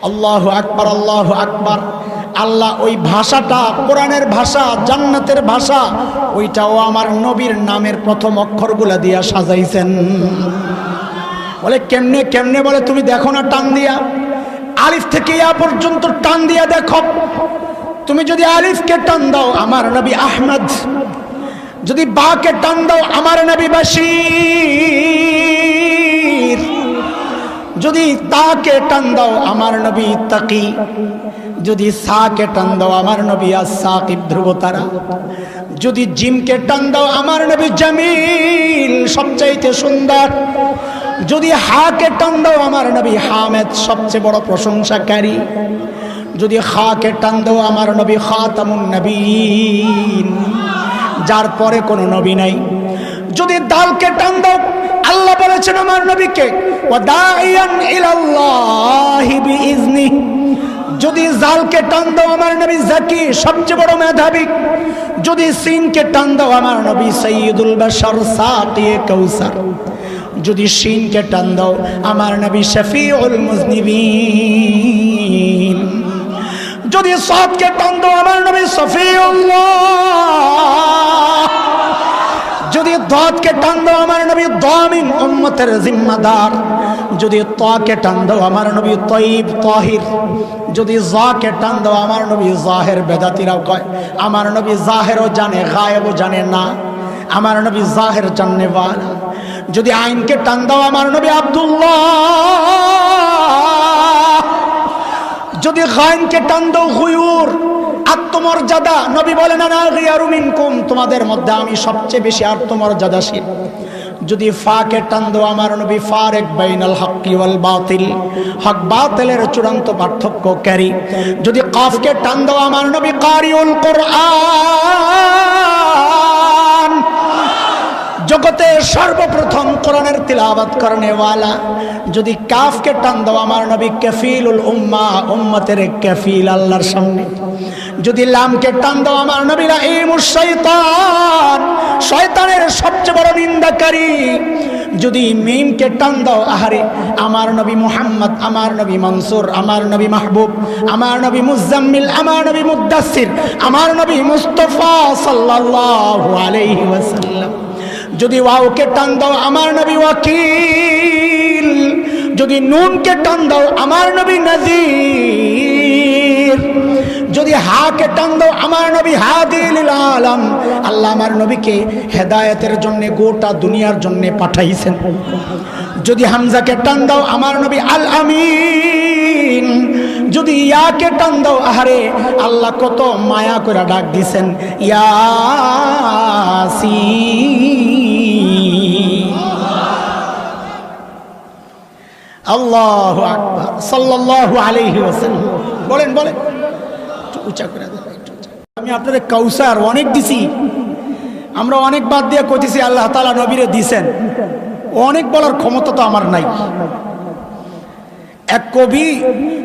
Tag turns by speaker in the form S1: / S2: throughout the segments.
S1: আল্লাহু আকবার, আল্লাহু আকবার। আল্লাহ ওই ভাষাটা, কোরআনের ভাষা, জান্নাতের ভাষা, ওইটাও আমার নবীর নামের প্রথম অক্ষরগুলা দিয়া সাজাইছেন। বলে কেমনে কেমনে? বলে তুমি দেখো না টান দিয়া, আলিফ থেকে ইয়া পর্যন্ত টান দিয়া দেখো। তুমি যদি আলিফকে টান দাও আমার নবী আহমদ, যদি বাকে টান দাও আমার নবী বাশীর, যদি তাকে টান দাও আমার নবী তাকি, যদি সাকে টান দাও আমার নবী আস-সাকিব ধ্রুবতারা, যদি জিমকে টান দাও আমার নবী জামিল সবচাইতে সুন্দর, যদি হাকে টান দাও আমার নবী হামেদ সবচেয়ে বড় প্রশংসাকারী, যদি খাকে টান দাও আমার নবী খাতামুন নবীন যার পরে কোনো নবী নাই, যদি দালকে টান দাও আল্লাহ বলেছেন আমার নবীকে ওয়াদাইয়ান ইলাল্লাহি বিইজনি, যদি জালকে টান দাও আমার নবী জাকি সবচেয়ে বড় মেধাবী, যদি সিনকে টান দাও আমার নবী সাইয়্যিদুল বাশার সাকিয়ে কাউসার, যদি শিনকে টান দাও আমার নবী শফিউল মুজনিবিন, যদি সাদকে টান দাও আমার নবী সফিউল্লাহ, যদি দাদকে টান দাও আমার নবী দামিন উম্মতের জিম্মাদার, যদি তাকে টান দাও আমার নবী তয়্যিব তাহির, যদি জাকে টান দাও আমার নবী জাহের। বেদাতিরাও কয় আমার নবী জাহেরও জানে গায়েবও জানে না, আমার নবী জাহের জাননে ওয়ালা। যদি আইনকে টান দাও আমার নবী আব্দুল্লাহ, যদি গায়নকে টান দাও গুয়ুর আত্মমর্যাদা, নবী বলেন আনা গিয়ারু মিনকুম, তোমাদের মধ্যে আমি সবচেয়ে বেশি আত্মমর্যাদাশীল। যদি ফাকে টান দাও আমার নবী ফারেক বাইনাল হক্কি ওয়াল বাতিল, হক বাতিলের চূড়ান্ত পার্থক্যকারী। যদি কাফকে টান দাও আমার নবী কারিউল কোরআন, জগতে সর্বপ্রথম কোরআনের তিলাওয়াত করনে ওয়ালা। যদি কাফকে টান দাও আমার নবী কাফিলুল উম্মাহ, উম্মতের কাফিল আল্লাহর সামনে। যদি লামকে টান দাও আমার নবী লাঈমুশ শাইতান, শয়তানের সবচেয়ে বড় নিন্দাকারী। যদি মিমকে টান দাও আহারে আমার নবী মুহাম্মদ, আমার নবী মনসুর, আমার নবী মাহবুব, আমার নবী মুজাম্মিল, আমার নবী মুদ্দাসির, আমার নবী মুস্তাফা সাল্লাল্লাহু আলাইহি ওয়াসাল্লাম। যদি ওয়াওকে টান দাও আমার নবী ওয়াকিল, যদি নুনকে টান দাও আমার নবী নাযীর, যদি হাকে টান দাও আমার নবী হাদি লিল আলাম। আল্লাহ আমার নবীকে হেদায়েতের জন্য গোটা দুনিয়ার জন্য পাঠাইছেন। যদি হামজাকে টান দাও আমার নবী আল আমিন, যদি ইয়াকে টান দাও আহারে আল্লাহ কত মায়া করে ডাক দিছেন ইয়াসিন। আল্লাহু আকবার সাল্লাল্লাহু আলাইহি ওয়াসাল্লাম। বলেন বলেন, উঁচা করে দেন। আমি আপনাদের কাউসার অনেক দিছি, আমরা অনেক বাদ দিয়ে কইতেছি আল্লাহ তাআলা নবীরে দিছেন, অনেক বলার ক্ষমতা তো আমার নাই। এক কবি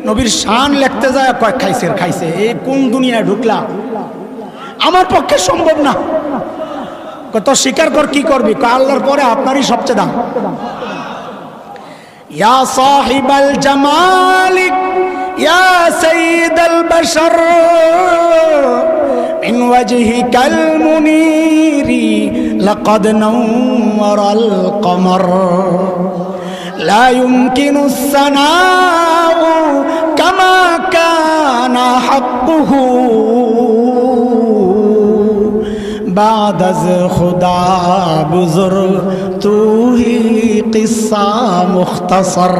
S1: নবীর শান লিখতে যায় কয় খাইছে খাইছে, এই কোন দুনিয়ায় ঢুকলাম, আমার পক্ষে সম্ভব না। কত স্বীকার কর, কি করবি? আল্লাহর পরে আপনারই সবচেয়ে দাম। ইয়া সাহিবাল জামালিক ইয়া সাইয়্যিদাল বাশার মিন ওয়াজহিকাল মুনীরি লাকাদ নাওয়ারাল কমর লা ইউমকিনুস সানাউ কামা কানা হাক্কুহু बाद अज़ खुदा गुज़र तू ही किस्सा मुख्तसर।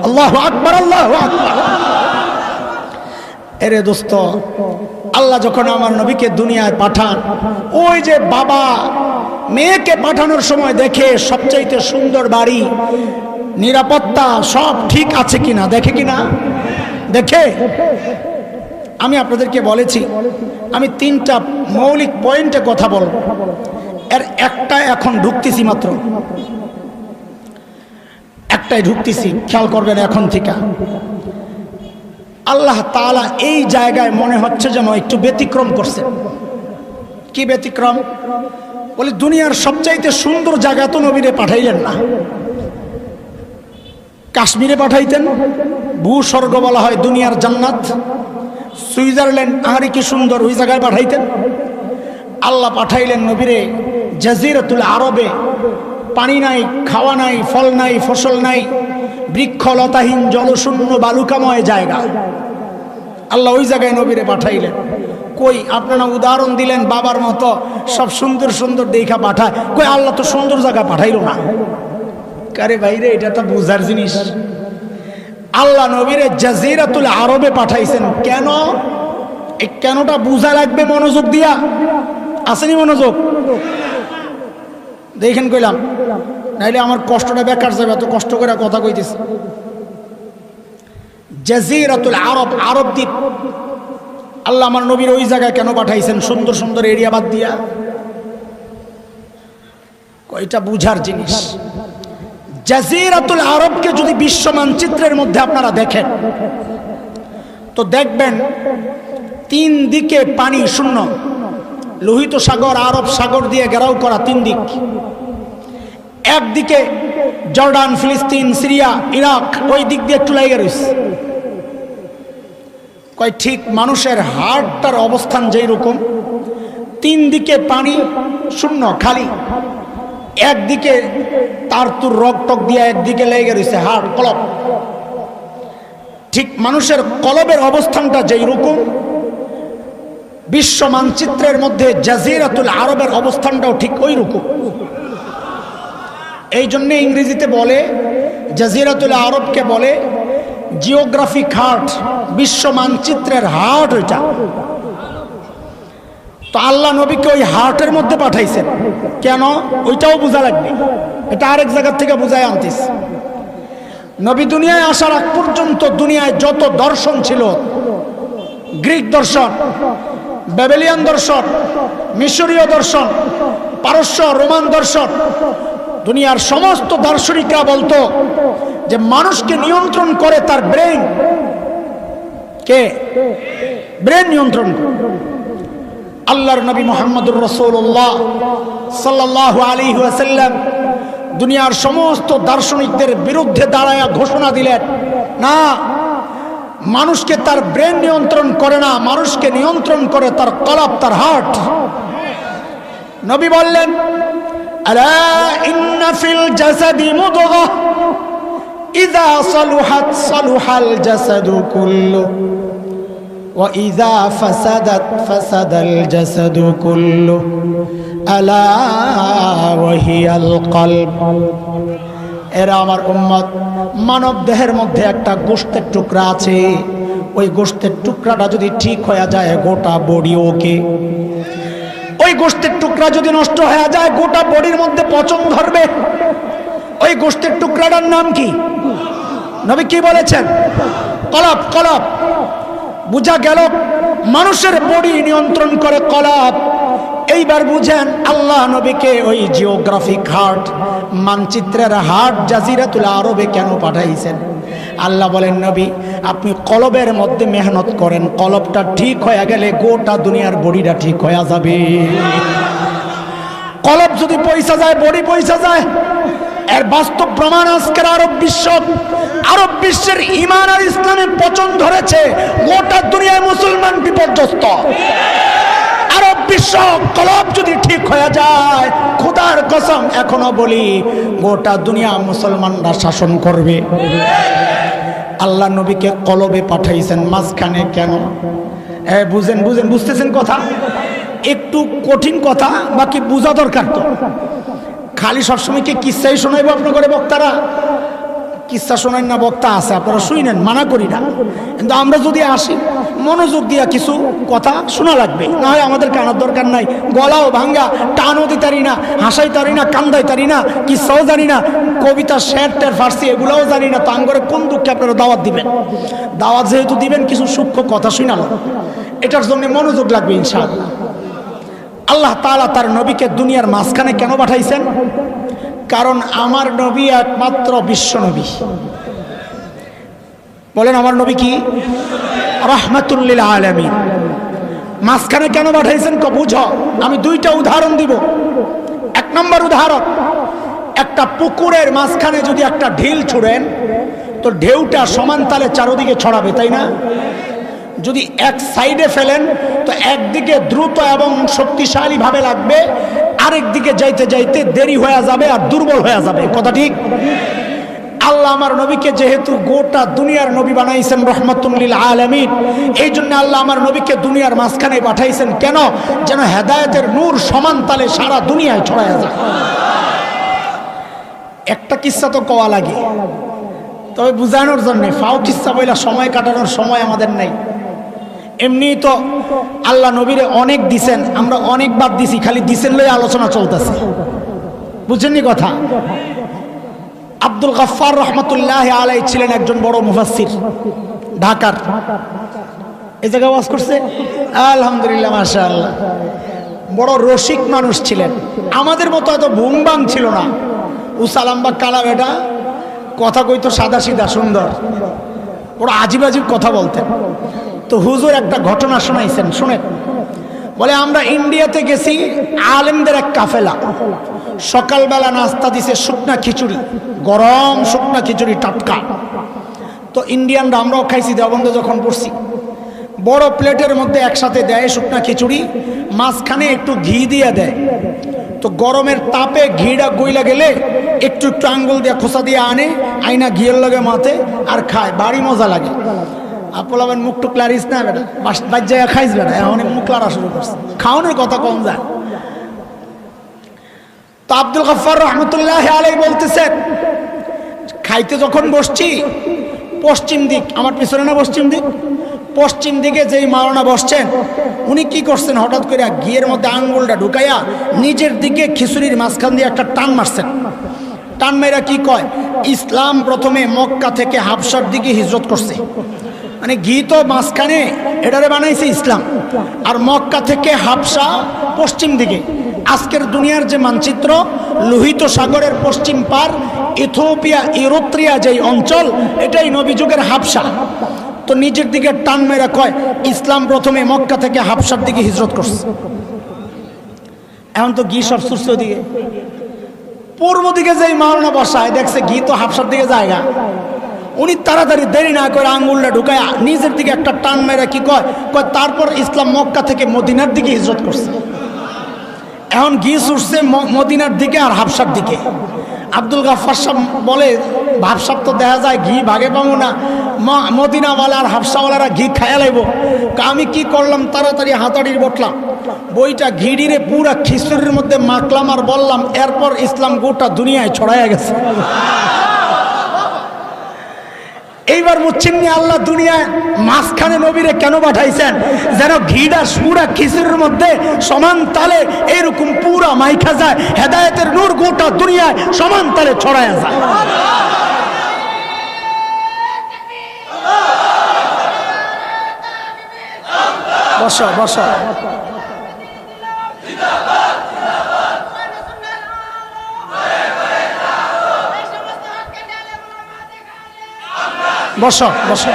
S1: अल्लाहु अकबर, अल्लाहु अकबर। এরে দোস্ত, আল্লাহ যখন আমার নবীকে দুনিয়ায় পাঠান, ওই যে বাবা মেয়েকে পাঠানোর সময় দেখে সবচাইতে সুন্দর বাড়ি, নিরাপত্তা সব ঠিক আছে কিনা দেখে, কিনা দেখে। আমি আপনাদেরকে বলেছি আমি তিনটা মৌলিক পয়েন্টে কথা বলব, এর একটা এখন ঢুকতেছি, মাত্র একটাই ঢুকতেছি, খেয়াল করবেন এখন থেকে। আল্লাহ তাআলা এই জায়গায় মনে হচ্ছে যেন একটু ব্যতিক্রম করছে। কি ব্যতিক্রম? বলে দুনিয়ার সবচাইতে সুন্দর জায়গা তো নবীরে পাঠাইলেন না, কাশ্মীরে পাঠাইতেন, ভূস্বর্গ বলা হয় দুনিয়ার জান্নাত। সুইজারল্যান্ড আহারে কি সুন্দর, ওই জায়গায় পাঠাইতেন। আল্লাহ পাঠাইলেন নবীরে জাজিরাতুল আরবে, পানি নাই, খাওয়া নাই, ফল নাই, ফসল নাই, বৃক্ষলতাহীন জলশূন্য বালুকাময় জায়গা। আল্লাহ ওই জায়গায় নবীরে পাঠাইলেন। কই আপনারা উদাহরণ দিলেন বাবার মতো সব সুন্দর সুন্দর দেখা পাঠায়, কই আল্লাহ তো সুন্দর জায়গা পাঠাইল না। কারে ভাইরে, এটা তো বুঝার জিনিস। আল্লাহ নবীরে জাজিরাতুল আরবে পাঠাইছেন কেন? এই কেনটা বুঝা লাগবে মনোযোগ দিয়া। আসেনি মনোযোগ? দেখেন কইলাম, নাইলে আমার কষ্টটা বেকার যাবে, এত কষ্ট করে কথা কইতেছি। জাজিরাতুল আরব, আরব দ্বীপ। আল্লাহ আমার নবীর ওই জায়গায় কেন পাঠাইছেন? সুন্দর সুন্দর এরিয়া বাদ দিয়া। কয়টা বুঝার জিনিস। জাজিরাতুল আরবকে যদি বিশ্ব মানচিত্রের মধ্যে আপনারা দেখেন তো দেখবেন 3 দিকে পানি শূন্য, লোহিত সাগর, আরব সাগর দিয়ে ঘেরাও করা 3 দিক। একদিকে জর্ডান, ফিলিস্তিন, সিরিয়া, ইরাক, ওই দিক দিয়ে একটু লাইগা রয়েছে। কয় ঠিক মানুষের হার্টটার অবস্থান যেই রকম, 3 দিকে পানি শূন্য খালি, একদিকে তার তুর রকটক দিয়ে একদিকে লেগে রয়েছে হার্ট, কলব। ঠিক মানুষের কলবের অবস্থানটা যেই রকম, বিশ্ব মানচিত্রের মধ্যে জাজিরাতুল আরবের অবস্থানটাও ঠিক ওই রকম। এই জন্য ইংরেজিতে বলে, জাজিরাতুল আরবকে বলে জিওগ্রাফিক হার্ট, বিশ্ব মানচিত্রের হার্ট ওইটা। তো আল্লাহ নবীকে ওই হার্টের মধ্যে পাঠাইছেন কেন? ওইটাও বোঝা লাগবে। এটা আরেক জায়গা থেকে বুঝায় আনতিস। নবী দুনিয়ায় আসার আগ পর্যন্ত দুনিয়ায় যত দর্শন ছিল, গ্রিক দর্শন, ব্যাবিলিয়ান দর্শন, মিশরীয় দর্শন, পারস্য রোমান দর্শন, দুনিয়ার সমস্ত দার্শনিকরা বলতো যে মানুষকে নিয়ন্ত্রণ করে তার ব্রেন। কে? ব্রেন নিয়ন্ত্রণ করে। আল্লাহর নবী মুহাম্মদুর রাসূলুল্লাহ সাল্লাল্লাহু আলাইহি ওয়াসাল্লাম দুনিয়ার সমস্ত দার্শনিকদের বিরুদ্ধে দাঁড়ায়া ঘোষণা দিলেন, না, মানুষকে তার ব্রেন নিয়ন্ত্রণ করে না, মানুষকে নিয়ন্ত্রণ করে তার কলব, তার হার্ট। নবী বললেন, আলা ইন্না ফিল জাসাদি মুদগা ইযা সালুহাত সালুহাল জাসাদু কুল্লু ওয়া ইযা ফাসাদাত ফাসাদাল জাসাদু কুল্লু আলা ওয়া হিয়াল কলব। এরা আমার উম্মত, মানব দেহের মধ্যে একটা গোশতের টুকরা আছে, ওই গোশতের টুকরাটা যদি ঠিক হয়ে যায় গোটা বডি ওকে। ওই গোশতের টুকরা যদি নষ্ট হয়ে যায় গোটা বডির মধ্যে পচন ধরবে। ওই গোশতের টুকরাটার নাম কি? নবী কি বলেছেন? কলব। কলব। বুঝা গেল মানুষের বডি নিয়ন্ত্রণ করে কলব। এইবার বুঝেন আল্লাহ নবীকে ওই জিওগ্রাফিক হার্ট, মানচিত্রের হার্ট জাজিরাতুল আরবে কেন পাঠাইছেন? আল্লাহ বলেন, নবী আপনি কলবের মধ্যে মেহনত করেন, কলবটা ঠিক হয়ে গেলে গোটা দুনিয়ার বডিটা ঠিক হয়ে যাবে। কলব যদি পয়সা যায়, বডি পয়সা যায়। এর বাস্তব প্রমাণ আজকের আরব বিশ্বের ঈমান আর ইসলামে পচন ধরেছে। গোটা দুনিয়ায় মুসলমান বিপর্যস্ত। আরব বিশ্ব কলব যদি ঠিক হয়ে যায়, খোদার কসম এখনো বলি গোটা দুনিয়া মুসলমানরা শাসন করবে। আল্লাহ নবীকে কলবে পাঠাইছেন মাঝখানে কেন? বুঝেন, বুঝতেছেন কথা? একটু কঠিন কথা, বাকি বোঝা দরকার। তো খালি সবসময় কি কিস্সাই শোনাইব আপনার বক্তারা? কিস্সা শোনান না, বক্তা আছে, আপনারা শুনেন, মানা করি না। কিন্তু আমরা যদি আসি মনোযোগ দিয়া কিছু কথা শোনা লাগবে, না হয় আমাদের কানার দরকার নাই। গলাও ভাঙ্গা, টানও দিতে পারি না, হাসাই তারি না, কান্দাই তারি না, কিস্সাও জানি না, কবিতা, শের টের, ফার্সি এগুলাও জানি না। তো আঙ্গরে কোন দুঃখে আপনারা দাওয়াত দিবেন? দাওয়াত যেহেতু দিবেন, কিছু সূক্ষ্ম কথা শুনালো, এটার জন্য মনোযোগ লাগবে ইনশাআল্লাহ। আল্লাহ তাআলা তার নবীকে দুনিয়ার মাঝখানে কেন পাঠাইছেন? কারণ আমার নবী একমাত্র বিশ্ব নবী। বলেন, আমার নবী কি? রাহমাতুল লিল আলামিন। মাঝখানে কেন পাঠাইছেন? বুঝো, আমি 2টা উদাহরণ দিব। 1 নম্বর উদাহরণ, একটা পুকুরের মাঝখানে যদি একটা ঢিল ছুড়েন, তো ঢেউটা সমান তালে চারদিকে ছড়াবে, তাই না? যদি এক সাইডে ফেলেন তো একদিকে দ্রুত এবং শক্তিশালী ভাবে লাগবে, আরেক দিকে যাইতে যাইতে দেরি হয়ে যাবে আর দুর্বল হয়ে যাবে। কথা ঠিক? আল্লাহ আমার নবীকে যেহেতু গোটা দুনিয়ার নবী বানাইছেন রহমাতুল লিল আলামিন, এই জন্য আল্লাহ আমার নবীকে দুনিয়ার মাঝখানে পাঠাইছেন। কেন? যেন হেদায়েতের নূর সমান তালে সারা দুনিয়ায় ছড়ায় যায়। একটা কিস্সা তো কওয়া লাগে, তবে বুঝানোর জন্য। ফাও কিস্সা বইলা সময় কাটানোর সময় আমাদের নাই। এমনি তো আল্লাহ নবীরে অনেক দিছেন, আমরা অনেক বাদ দিছি, খালি দিছেন লই আলোচনা চলতেছে। বুঝেননি কথা? আব্দুল গফফার রহমাতুল্লাহ আলাইহি ছিলেন একজন বড় মুফাসসির, ঢাকার। এই জায়গায় ওয়াজ করছে, আলহামদুলিল্লাহ, মাশাআল্লাহ। বড় রসিক মানুষ ছিলেন, আমাদের মতো এত বুমবাং ছিল না। উসালাম্বা কালা বেটা, কথা কইতো সাদা সিধা সুন্দর, বড় আজিব আজিব কথা বলতেন। তো হুজুর একটা ঘটনা শোনাইছেন, শুনেন। বলে, আমরা ইন্ডিয়াতে গেছি, আলেমদের এক কাফেলা। সকালবেলা নাস্তা দিছে শুকনা খিচুড়ি, গরম শুকনা খিচুড়ি, টাটকা। তো ইন্ডিয়ানরা, আমরাও খাইছি দেওবন্দে যখন পড়ছি, বড় প্লেটের মধ্যে একসাথে দেয় শুকনা খিচুড়ি, মাঝখানে একটু ঘি দিয়ে দেয়। তো গরমের তাপে ঘিটা গইলা গেলে একটু একটু আঙ্গুল দিয়ে খোসা দিয়ে আনে, আইনা ঘিয়ের লগে মাথে আর খায়, বাড়ি মজা লাগে। আপলাবেন মুখ টুক লারিস না বেটা, বাজ জায়গা খাইস বেটা, এখন মুখ লারা শুরু করছে, খাওয়ানোর কথা কম যায়। তো আব্দুল গফফার রহমতুল্লাহ আলাইহি বলতেছেন, খাইতে যখন বসছি, পশ্চিম দিক, আমার পিছনে না পশ্চিম দিক, পশ্চিম দিকে যেই মাওলানা বসছেন, উনি কি করছেন, হঠাৎ করে ঘিয়ের মধ্যে আঙ্গুলটা ঢুকাইয়া নিজের দিকে খিচুড়ির মাঝখান দিয়ে একটা টান মারছেন। টান মেয়েরা কি কয়, ইসলাম প্রথমে মক্কা থেকে হাবশার দিকে হিজরত করছে। মানে ঘি তো মাঝখানে, এটারে বানাইছে ইসলাম। আর মক্কা থেকে হাবশা পশ্চিম দিকে। আজকের দুনিয়ার যে মানচিত্র, লোহিত সাগরের পশ্চিম পার ইথিওপিয়া, ইরিত্রিয়া যেই অঞ্চল, এটাই নবী যুগের হাবশা। তো নিজের দিকে টান মেরা কয়, ইসলাম প্রথমে মক্কা থেকে হাবশার দিকে হিজরত করছে। এখন তো ঘি সব সুস্থ দিকে, পূর্ব দিকে যেই মাওলানা বসায়, দেখছে ঘি তো হাবশার দিকে জায়গা। উনি তাড়াতাড়ি দেরি না করে আঙ্গুলটা ঢুকায় নিজের দিকে একটা টান মেরা কি কয়, তারপর ইসলাম মক্কা থেকে মদিনার দিকে হিজরত করছে। এখন ঘি ছুটছে মদিনার দিকে আর হাবশার দিকে। আব্দুল গফফার সাহেব বলে, হাবশার তো দেখা যায় ঘি ভাগে পাবো না, মদিনাওয়ালা আর হাবশাওয়ালারা ঘি খায়া লাইব। আমি কি করলাম, তাড়াতাড়ি হাতাড়ির বটলাম, বইটা ঘিড়িরে পুরা খিচুড়ির মধ্যে মাখলাম আর বললাম, এরপর ইসলাম গোটা দুনিয়ায় ছড়াইয়া গেছে। এইবার বুঝছেন নি আল্লাহ দুনিয়ায় মাঝখানে নবীরে কেন পাঠাইছেন? যেন ঘিটা পুরা খিচুড়ির মধ্যে সমান তালে এরকম পুরা মাইখা যায়, হেদায়েতের নূর গোটা দুনিয়ায় সমান তালে ছড়ায়া যায়। বসো বসো, বসো বসো।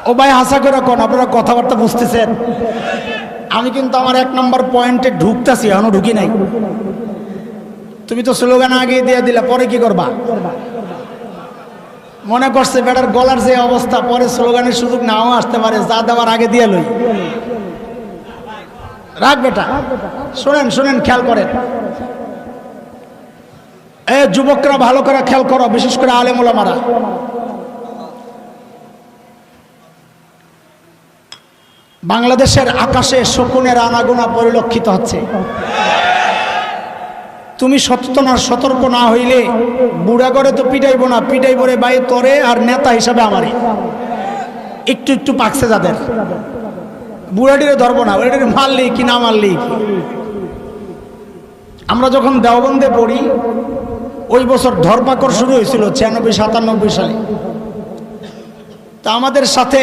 S1: ও ভাই, হাসা করে কোন, আপনারা কথাবার্তা বুঝতেছেন? আমি কিন্তু আমার 1 নম্বর পয়েন্টে ঢুকতেছি, এখনো ঢুকি নাই। তুমি তো স্লোগান আগে দিয়ে দিলা, পরে কি করবা? মনে করছে বেটার গলার যে অবস্থা, পরে স্লোগানের সুযোগ নাও আসতে পারে, যা দেওয়ার আগে দিয়ে লই। রাখ বেটা, শোনেন শোনেন, খেয়াল করেন। যুবকরা ভালো করে খেয়াল করো, বিশেষ করে আলেম ওলামারা। বাংলাদেশের আকাশে শকুনের আনাগোনা পরিলক্ষিত হচ্ছে। তুমি সতর্ক না হইলে বুড়া করে তো পিটাইব না, পিটাইব রে ভাই তরে, আর নেতা হিসাবে আমারে। একটু একটু পাকছে যাদের, বুড়াটিরে ধরবো না, ওইটারে মারলি কি না মারলি। আমরা যখন দেওবন্দে পড়ি, ওই বছর ধরপাকড় শুরু হয়েছিল 96-97 সালে। তা আমাদের সাথে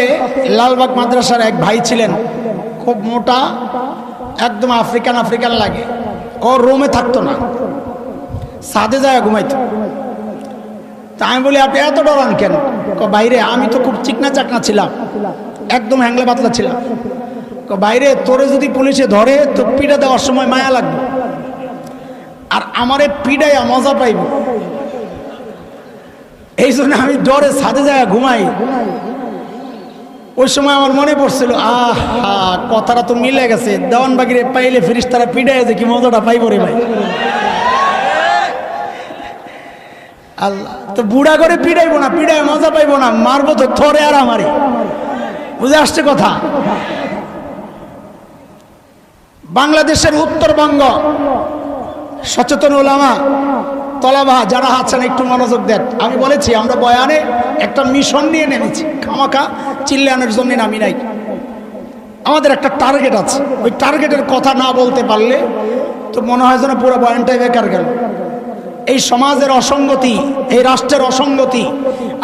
S1: লালবাগ মাদ্রাসার এক ভাই ছিলেন, খুব মোটা, একদম আফ্রিকান আফ্রিকান লাগে। ও রুমে থাকতো না, ছাদে যায় ঘুমাইতো। তা আমি বলি, আপনি এত ডরান কেন? বাইরে আমি তো খুব চিকনা চাকনা ছিলাম, একদম হ্যাংলে পাতলা ছিলাম। বাইরে তোরে যদি পুলিশে ধরে তো পিঠা দেওয়ার সময় মায়া লাগবে, আর আমারে পিডাইয়া মজা পাইব। এই জন্য আমি ডরে ছাদে যায় ঘুমাই। ওই সময় আমার মনে পড়ছিল, কথাটা তো মিলে গেছে, দেওয়ানবাগিরে পাইলে ফেরেশতারা পিডাইয়া যে কি মজাটা পাইব রে ভাই। আল্লাহ তো বুড়া করে পিডাইবো না, পিডায় মজা পাইবো না, মারবো তো থরে আর আমারে। বুঝে আসছে কথা? বাংলাদেশের উত্তরবঙ্গ সচেতন ওলামা তলাবা যারা আছেন একটু মনোযোগ দেন। আমি বলেছি আমরা বয়ানে একটা মিশন নিয়ে নেমেছি, খামাখা চিল্লানোর জন্য নামি নাই। আমাদের একটা টার্গেট আছে, ওই টার্গেটের কথা না বলতে পারলে তো মনে হয় যেন পুরো বয়ানটাই বেকার গেল। এই সমাজের অসঙ্গতি, এই রাষ্ট্রের অসঙ্গতি,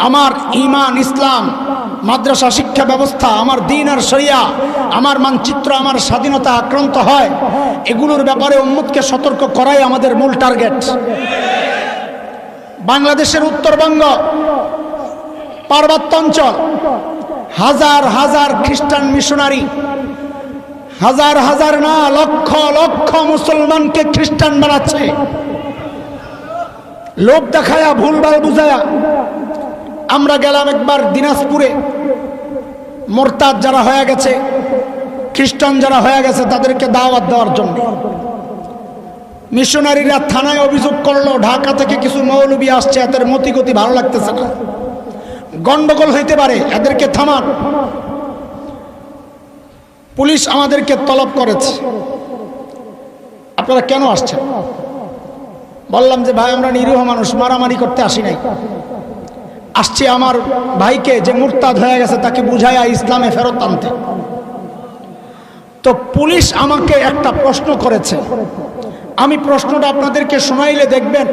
S1: আমার ঈমান ইসলাম, মাদ্রাসা শিক্ষা ব্যবস্থা, আমার দ্বীন আর শরিয়া, আমার মানচিত্র, আমার স্বাধীনতা আক্রান্ত হয়, এগুলোর ব্যাপারে উম্মতকে সতর্ক করাই আমাদের মূল টার্গেট। বাংলাদেশের উত্তরবঙ্গ পার্বত্য অঞ্চল, হাজার হাজার খ্রিস্টান মিশনারি, হাজার হাজার না লক্ষ লক্ষ মুসলমানকে খ্রিস্টান বানাচ্ছে, লোক দেখায়া ভুলভাল বুঝায়া। আমরা গেলাম একবার দিনাজপুরে, মোরতাদ যারা হয়ে গেছে, খ্রিস্টান যারা হয়ে গেছে তাদেরকে দাওয়াত দেওয়ার জন্য। মিশনারিরা থানায় অভিযোগ করলো ঢাকা থেকে কিছু মৌলবী আসছে, এদের মতিগতি ভালো লাগতেছে না, গন্ডগোল হইতে পারে, এদেরকে থামান। পুলিশ আমাদেরকে তলব করেছে, আপনারা কেন আসছেন? বললাম যে ভাই আমরা নিরীহ মানুষ, মারামারি করতে আসি নাই, আসছি আমার ভাইকে যে মুরতাদ হয়ে গেছে তাকে বুঝাইয়া ইসলামে ফেরত আনতে। তো পুলিশ আমাকে একটা প্রশ্ন করেছে, আমি প্রশ্নটা আপনাদেরকে শোনাইলে দেখবেন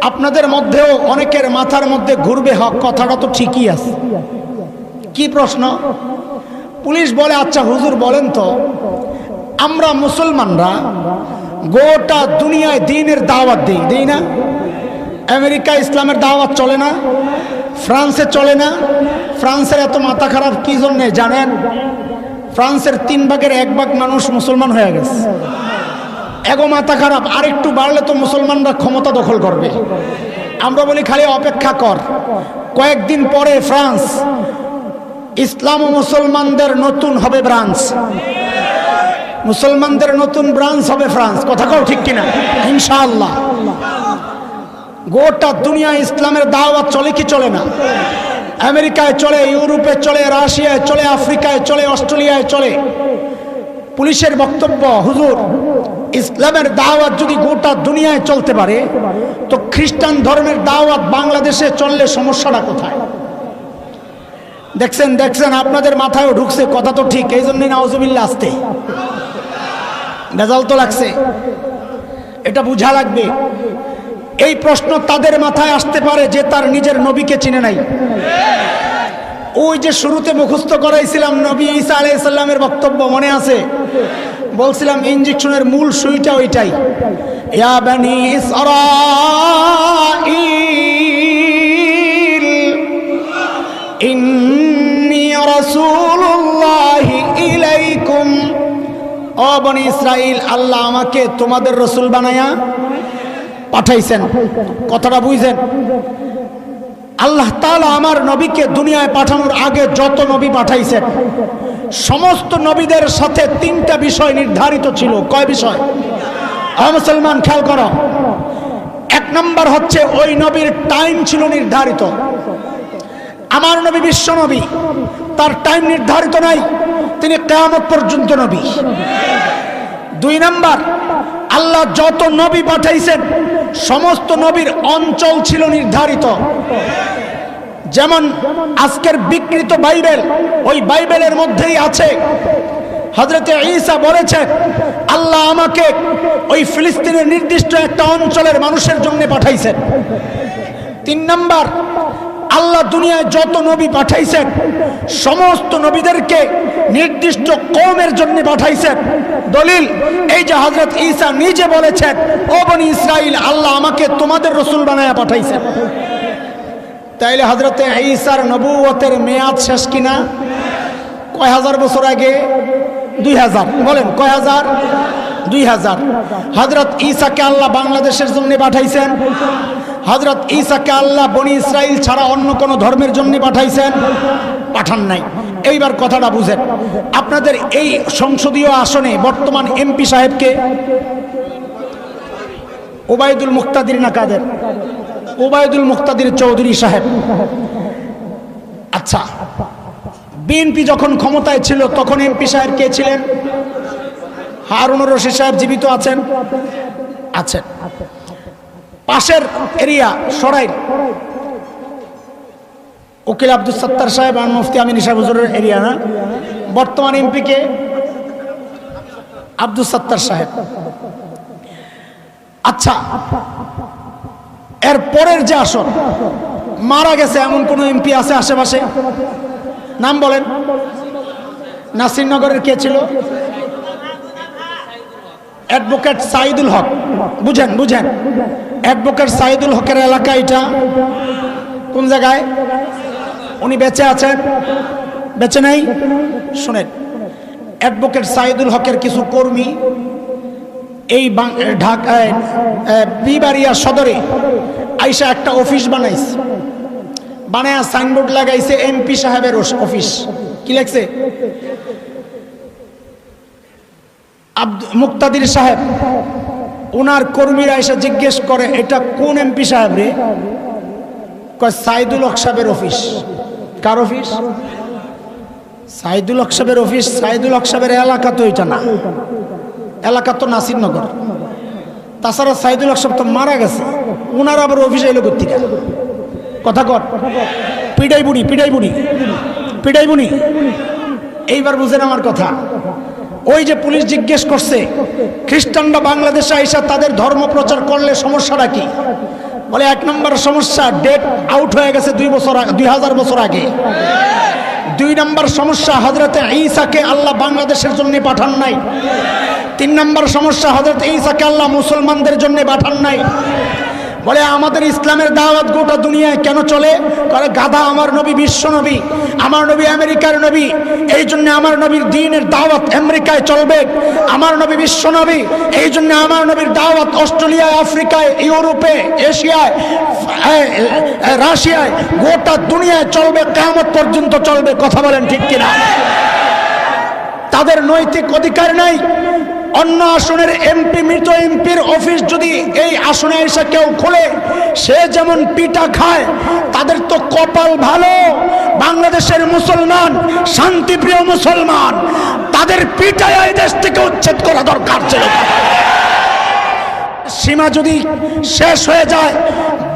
S1: আপনাদের মধ্যেও অনেকের মাথার মধ্যে ঘুরবে, হক কথাটা তো ঠিকই আছে। কি প্রশ্ন? পুলিশ বলে, আচ্ছা হুজুর বলেন তো, আমরা মুসলমানরা গোটা দুনিয়ায় দ্বীনের দাওয়াত দিই না? আমেরিকা ইসলামের দাওয়াত চলে না? ফ্রান্সে চলে না? ফ্রান্সের এত মাথা খারাপ কি জন্যে জানেন? ফ্রান্সের 3 ভাগের 1 ভাগ মানুষ মুসলমান হয়ে গেছে। এগো মাথা খারাপ, আর একটু বাড়লে তো মুসলমানরা ক্ষমতা দখল করবে। আমরা বলি খালি অপেক্ষা কর, কয়েকদিন পরে ফ্রান্স ইসলাম ও মুসলমানদের নতুন হবে ব্রাঞ্চ, মুসলমানদের নতুন ব্রাঞ্চ হবে ফ্রান্স। কথা কও ঠিক কিনা? ইনশাআল্লাহ। গোটা দুনিয়া ইসলামের দাওয়াত চলে কি চলে না? আমেরিকায় চলে, ইউরোপে চলে, রাশিয়ায় চলে, আফ্রিকায় চলে, অস্ট্রেলিয়ায় চলে। পুলিশের বক্তব্য, হুজুর ইসলামের দাওয়াত যদি গোটা দুনিয়ায় চলতে পারে তো খ্রিস্টান ধর্মের দাওয়াত বাংলাদেশে চললে সমস্যাটা কোথায়? দেখছেন দেখছেন আপনাদের মাথায়ও ঢুকছে, কথা তো ঠিক, এই জন্যই নাউজুবিল্লাহ আসতে ভেজাল তো লাগছে, এটা বুঝা লাগবে। এই প্রশ্ন তাদের মাথায় আসতে পারে যে তার নিজের নবীকে চিনে নাই। ওই যে শুরুতে মুখস্থ করাইছিলাম নবী ঈসা আলাইহিস সালামের বক্তব্য মনে আছে? বলছিলাম ইনজেকশনের মূল সুইটা ওইটাই, ইয়া বানি ইসরাঈল ইন্নী রাসূলুল্লাহি ইলাইকুম। ও বনি ইসরাইল, আল্লাহ আমাকে তোমাদের রসুল বানায়া পাঠাইছেন। কথাটা বুঝছেন? আল্লাহ তাআলা আমার নবীকে দুনিয়ায় পাঠানোর আগে যত নবী পাঠাইছেন সমস্ত নবীদের সাথে 3টা বিষয় নির্ধারিত ছিল। কয় বিষয়? মুসলমান খেয়াল করো। 1 নম্বর হচ্ছে ওই নবীর টাইম ছিল নির্ধারিত। আমার নবী বিশ্ব নবী, তার টাইম নির্ধারিত নাই, তিনি কিয়ামত পর্যন্ত নবী। 2 নম্বর, আল্লাহ যত নবী পাঠাইছেন সমস্ত নবীর অঞ্চল ছিল নির্ধারিত। যেমন আজকের বিকৃত বাইবেল, ওই বাইবেলের মধ্যেই আছে হযরতে ঈসা বলেছেন আল্লাহ আমাকে ওই ফিলিস্তিনের নির্দিষ্ট একটা অঞ্চলের মানুষের জন্য পাঠাইছেন। 3 নম্বর, আল্লাহ দুনিয়ায় যত নবী পাঠাইছেন সমস্ত নবীদেরকে নির্দিষ্ট কওমের জন্য পাঠাইছেন। দলিল এই যে হযরত ঈসা নিজে বলেছেন, ও বনি ইসরাইল, আল্লাহ আমাকে তোমাদের রসুল বানায়া পাঠাইছেন। তাইলে হযরতে ঈসার নবুয়তের মেয়াদ শেষ কিনা? কয় হাজার বছর আগে? 2000 বলেন কয় হাজার? 2000। হযরত ঈসাকে আল্লাহ বাংলাদেশের জন্য পাঠাইছেন। হযরত ঈসাকে আল্লাহ বনি ইসরাইল ছাড়া অন্য কোন ধর্মের জন্য পাঠাইছেন? পাঠান নাই। এইবার কথাটা বুঝেন, আপনাদের এই সংসদীয় আসনে বর্তমান এমপি সাহেবকে ওবায়দুল মুক্তাদির না কাদের? ওবায়দুল মুক্তাদির চৌধুরী সাহেব। আচ্ছা, বিএনপি যখন ক্ষমতায় ছিল তখন এমপি সাহেব কে ছিলেন? হারুনুর রশিদ সাহেব জীবিত আছেন? আছেন। পাশের এরিয়া সরাইল উকিল আব্দুল সত্তার সাহেব আর মুফতি আমিন সাহেব হুজুরের এরিয়া না? বর্তমান এমপি কে? আব্দুল সত্তার সাহেব। আচ্ছা, এর পরের যে আসন মারা গেছে এমন কোন এমপি আছে আশেপাশে? নাম বলেন। নাসিরনগরের কে ছিল? অ্যাডভোকেট সাইদুল হক। বুঝেন বুঝেন, অ্যাডভোকেট সাইদুল হকের এলাকা এটা কোন জায়গায়? উনি বেঁচে আছেন? বেঁচে নাই? শুনেন, অ্যাডভোকেট সাইদুল হকের কিছু কর্মী এই ঢাকায় বিবাড়িয়া সদরে আইসা একটা অফিস বানাইছে, বানায়া সাইনবোর্ড লাগাইছে এমপি সাহেবের অফিস। কি লেখছে? মুক্তাদির সাহেব। ওনার কর্মীরা এসে জিজ্ঞেস করে এটা কোন এমপি সাহেব রে? কয় সাইদুল হক সাহেবের অফিস। কার অফিস? সাইদুল হক সাহেবের অফিস। সাইদুল হক সাহেবের এলাকা তো এটা না, এলাকা তো নাসিরনগর। তাছাড়া সাইদুল হক সাহেব তো মারা গেছে, ওনার আবার অফিস এলো কোথেকে? কথা কর। পিডাই বুড়ি, পিডাই বুড়ি, পিডাই বুড়ি। এইবার বুঝেন আমার কথা। ওই যে পুলিশ জিজ্ঞেস করছে খ্রিস্টানরা বাংলাদেশে আইসা তাদের ধর্ম প্রচার করলে সমস্যাটা কি? বলে 1 নম্বর সমস্যা, ডেট আউট হয়ে গেছে 2000 বছর আগে। 2 নম্বর সমস্যা, হযরতে ঈসাকে আল্লাহ বাংলাদেশের জন্য পাঠান নাই। 3 নম্বর সমস্যা, হযরত ঈসাকে আল্লাহ মুসলমানদের জন্য পাঠান নাই। বলে আমাদের ইসলামের দাওয়াত গোটা দুনিয়ায় কেন চলে? করে গাধা, আমার নবী বিশ্ব নবী, আমার নবী আমেরিকার নবী, এই জন্য আমার নবীর দ্বীনের দাওয়াত আমেরিকায় চলবে। আমার নবী বিশ্ব নবী, এই জন্য আমার নবীর দাওয়াত অস্ট্রেলিয়ায়, আফ্রিকায়, ইউরোপে, এশিয়ায়, রাশিয়ায়, গোটা দুনিয়ায় চলবে, কিয়ামত পর্যন্ত চলবে। কথা বলেন ঠিক কিনা? তাদের নৈতিক অধিকার নাই। অন্য আসনের এমপি, মৃত এমপির অফিস যদি এই আসনে এসে কেউ খোলে, সে যেমন পিটা খায়, তাদের তো কপাল ভালো। বাংলাদেশের মুসলমান, শান্তিপ্রিয় মুসলমান, তাদের পিটায় এই দেশ থেকে উচ্ছেদ করা দরকার ছিল। সীমা যদি শেষ হয়ে যায়,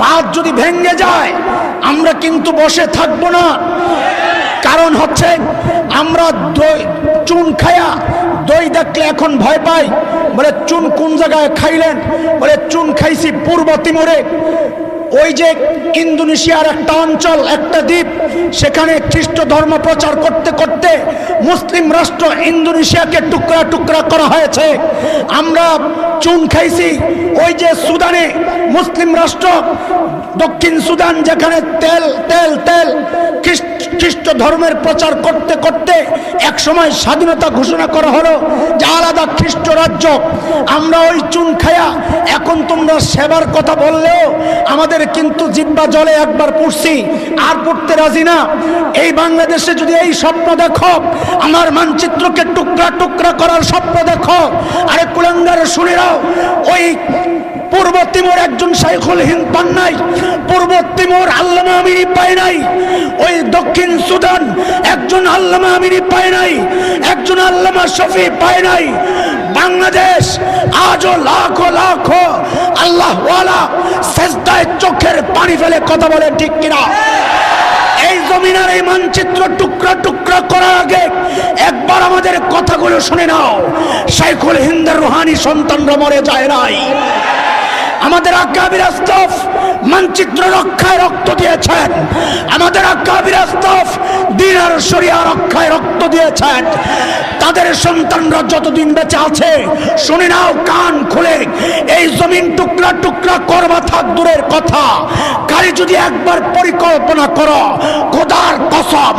S1: বাঁধ যদি ভেঙে যায়, আমরা কিন্তু বসে থাকবো না। কারণ হচ্ছে আমরা চুন খায়া দই দেখলে এখন ভয় পাই। বলে চুন কোন জায়গায় খাইলেন? বলে চুন খাইছি পূর্ব তিমুরে। ওই যে ইন্দোনেশিয়ার একটা অঞ্চল, একটা দ্বীপ, সেখানে খ্রিস্ট ধর্ম প্রচার করতে করতে মুসলিম রাষ্ট্র ইন্দোনেশিয়াকে টুকরা টুকরা করা হয়েছে। আমরা চুন খাইছি ওই যে সুদানে, মুসলিম রাষ্ট্র দক্ষিণ সুদান, যেখানে তেল তেল তেল খ্রিস্ট ধর্মের প্রচার করতে করতে এক সময় স্বাধীনতা ঘোষণা করা হলো যে আলাদা খ্রিস্ট রাজ্য। আমরা ওই চুন খায়া এখন তোমরা সেবার কথা বললেও আমাদের কিন্তু জিহ্বা জলে একবার পড়ছি, আর পড়তে রাজি না। এই বাংলাদেশে যদি এই স্বপ্ন দেখো, আমার মানচিত্রকে টুকরা টুকরা করার স্বপ্ন দেখো, আরে কুলাঙ্গার শুনে নাও, ওই পূর্ব তিমুর একজন শাইখুল হিন্দ পান নাই, পূর্ব তিমুর আল্লামা আমিরি পায় নাই, ওই দক্ষিণ সুদান একজন আল্লামা আমিরি পায় নাই, একজন আল্লামা শফি পায় নাই। বাংলাদেশ আজও লাখো লাখো আল্লাহওয়ালা সেজদায় চোখের পানি ফেলে কথা বলে ঠিক কিনা? এই জমিনের এই মানচিত্র টুকরা টুকরা করার আগে একবার আমাদের কথাগুলো শুনে নাও। শাইখুল হিন্দের রুহানি সন্তানরা মরে যায় নাই, আমাদের আকাবির আস্তফ মানচিত্র রক্ষায় রক্ত দিয়েছেন, আমাদের আকাবির আস্তফ দ্বীন আর শরিয়া রক্ষায় রক্ত দিয়েছেন। তাদের সন্তানরা যতদিন বেঁচে আছে, শুনে নাও কান খুলে, এই জমিন টুকরা টুকরা করবা থাক দূরের কথা, খালি যদি একবার পরিকল্পনা করো, খোদার কসম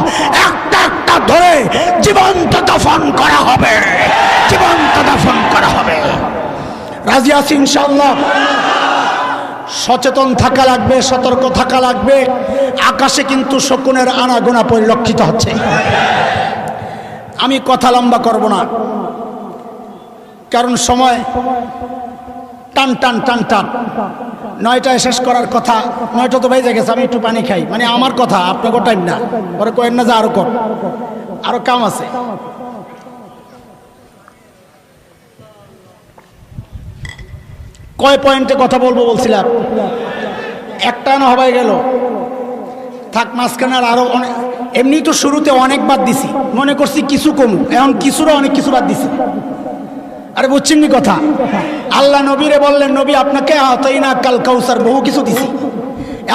S1: একটা একটা ধরে জীবন্ত দাফন করা হবে, জীবন্ত দাফন করা হবে। রাজি আছি ইনশাআল্লাহ? সচেতন থাকা লাগবে, সতর্ক থাকা লাগবে। আকাশে কিন্তু শকুনের আনাগোনা পরিলক্ষিত হচ্ছে। আমি কথা লম্বা করব না, কারণ সময় টান টান টান টান। 9টায় শেষ করার কথা, 9টা তো বেজে গেছে। আমি একটু পানি খাই, মানে আমার কথা, আপনাকে টাইম না। পরে কয়েন না যে আরো কর, আরো কাম আছে। কয় পয়েন্টে কথা বলবো বলছিলাম? একটা না হবাই গেল, থাক মাঝখানে আরো অনেক। এমনি তো শুরুতে অনেক বাদ দিছি, মনে করছি কিছু কমু, এখন কিছুরও অনেক কিছু বাদ দিছি। আরে বুঝছেন নি কথা? আল্লাহ নবীরে বললেন, নবী আপনাকে আতাইনা কাল কাউসার, বহু কিছু দিছি।